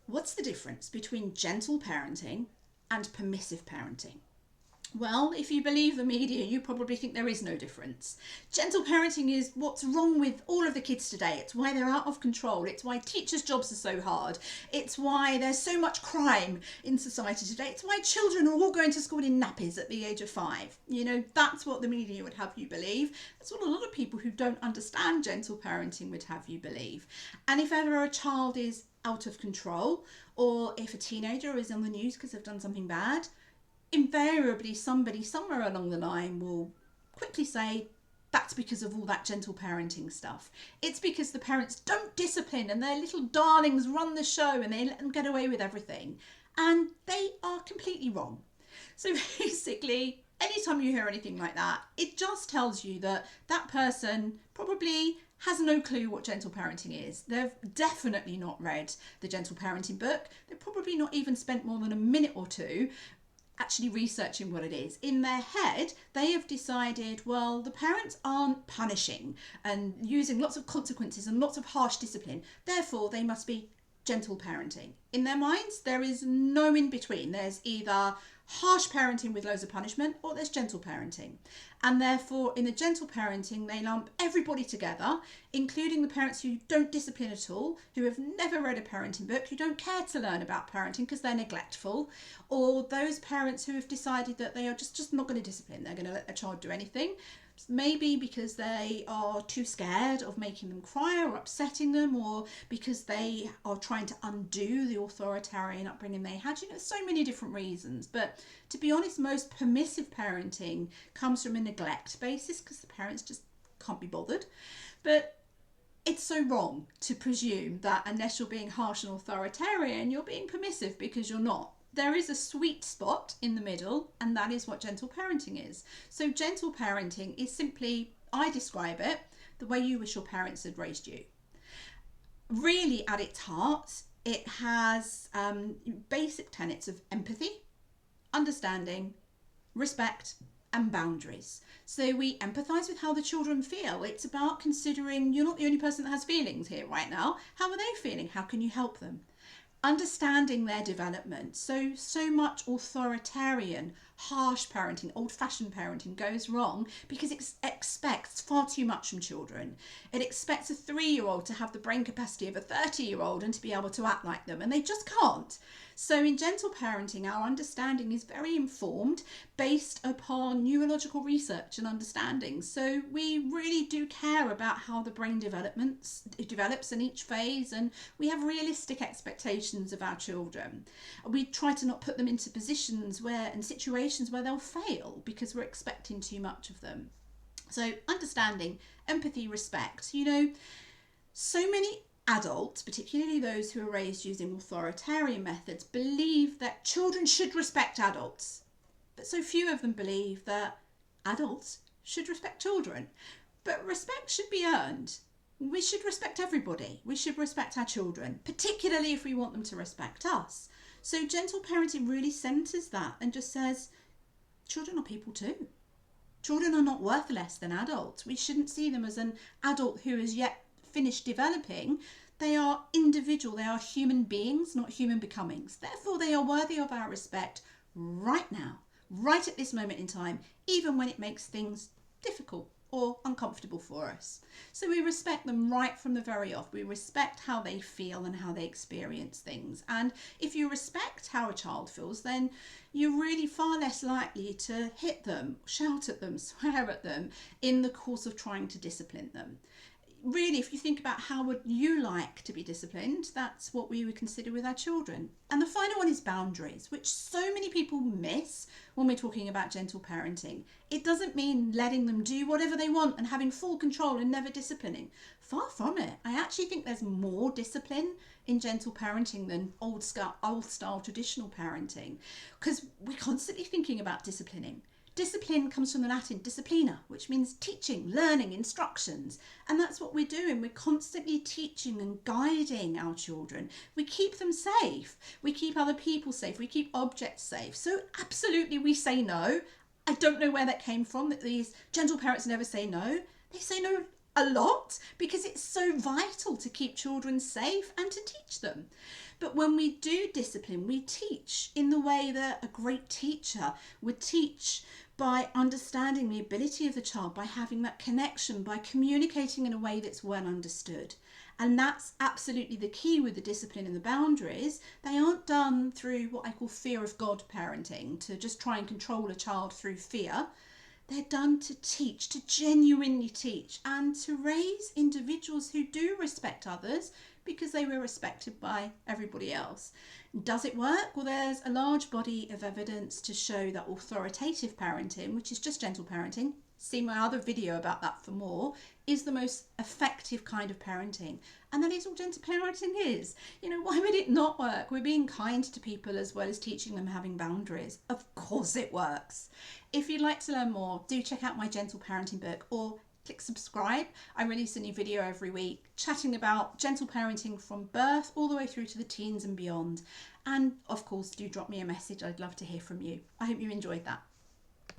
What's the difference between gentle parenting and permissive parenting? Well, if you believe the media, you probably think there is no difference. Gentle parenting is what's wrong with all of the kids today. It's why they're out of control. It's why teachers' jobs are so hard. It's why there's so much crime in society today. It's why children are all going to school in nappies at the age of 5. You know, that's what the media would have you believe. That's what a lot of people who don't understand gentle parenting would have you believe. And if ever a child is out of control, or if a teenager is on the news because they've done something bad, invariably somebody somewhere along the line will quickly say that's because of all that gentle parenting stuff. It's because the parents don't discipline and their little darlings run the show and they let them get away with everything. And they are completely wrong. So basically, anytime you hear anything like that, it just tells you that that person probably has no clue what gentle parenting is. They've definitely not read the gentle parenting book. They've probably not even spent more than a minute or two actually researching what it is. In their head, they have decided, well, the parents aren't punishing and using lots of consequences and lots of harsh discipline, therefore they must be gentle parenting. In their minds, there is no in between. There's either harsh parenting with loads of punishment or there's gentle parenting. And therefore, in the gentle parenting, they lump everybody together, including the parents who don't discipline at all, who have never read a parenting book, who don't care to learn about parenting because they're neglectful, or those parents who have decided that they are just not going to discipline. They're going to let their child do anything. Maybe because they are too scared of making them cry or upsetting them, or because they are trying to undo the authoritarian upbringing they had. You know, so many different reasons. But to be honest, most permissive parenting comes from a neglect basis because the parents just can't be bothered. But it's so wrong to presume that unless you're being harsh and authoritarian, you're being permissive, because you're not. There is a sweet spot in the middle, and that is what gentle parenting is. So gentle parenting is simply, I describe it, the way you wish your parents had raised you. Really, at its heart, it has basic tenets of empathy, understanding, respect, and boundaries. So we empathise with how the children feel. It's about considering you're not the only person that has feelings here right now. How are they feeling? How can you help them? Understanding their development. So much authoritarian, harsh parenting, old-fashioned parenting goes wrong because it expects far too much from children. It expects a 3-year-old to have the brain capacity of a 30-year-old and to be able to act like them, and they just can't. So in gentle parenting, our understanding is very informed based upon neurological research and understanding. So we really do care about how the brain develops in each phase, and we have realistic expectations of our children. We try to not put them into positions and situations where they'll fail because we're expecting too much of them. So understanding, empathy, respect. You know, so many adults, particularly those who are raised using authoritarian methods, believe that children should respect adults. But so few of them believe that adults should respect children. But respect should be earned. We should respect everybody. We should respect our children, particularly if we want them to respect us. So gentle parenting really centres that and just says, children are people too. Children are not worth less than adults. We shouldn't see them as an adult who is yet finished developing. They are individual. They are human beings, not human becomings. Therefore, they are worthy of our respect right now, right at this moment in time, even when it makes things difficult or uncomfortable for us. So we respect them right from the very off. We respect how they feel and how they experience things. And if you respect how a child feels, then you're really far less likely to hit them, shout at them, swear at them in the course of trying to discipline them. Really, if you think about how would you like to be disciplined, that's what we would consider with our children. And the final one is boundaries, which so many people miss when we're talking about gentle parenting. It doesn't mean letting them do whatever they want and having full control and never disciplining. Far from it. I actually think there's more discipline in gentle parenting than old style traditional parenting, because we're constantly thinking about disciplining. Discipline comes from the Latin disciplina, which means teaching, learning, instructions. And that's what we're doing. We're constantly teaching and guiding our children. We keep them safe. We keep other people safe. We keep objects safe. So absolutely we say no. I don't know where that came from, that these gentle parents never say no. They say no a lot because it's so vital to keep children safe and to teach them. But when we do discipline, we teach in the way that a great teacher would teach, by understanding the ability of the child, by having that connection, by communicating in a way that's well understood. And that's absolutely the key with the discipline and the boundaries. They aren't done through what I call fear of God parenting, to just try and control a child through fear. They're done to teach, to genuinely teach, and to raise individuals who do respect others because they were respected by everybody else. Does it work? Well, there's a large body of evidence to show that authoritative parenting, which is just gentle parenting, see my other video about that for more, is the most effective kind of parenting. And that is all gentle parenting is. You know, why would it not work? We're being kind to people as well as teaching them having boundaries. Of course it works. If you'd like to learn more, do check out my gentle parenting book or click subscribe. I release a new video every week chatting about gentle parenting from birth all the way through to the teens and beyond. And of course, do drop me a message. I'd love to hear from you. I hope you enjoyed that.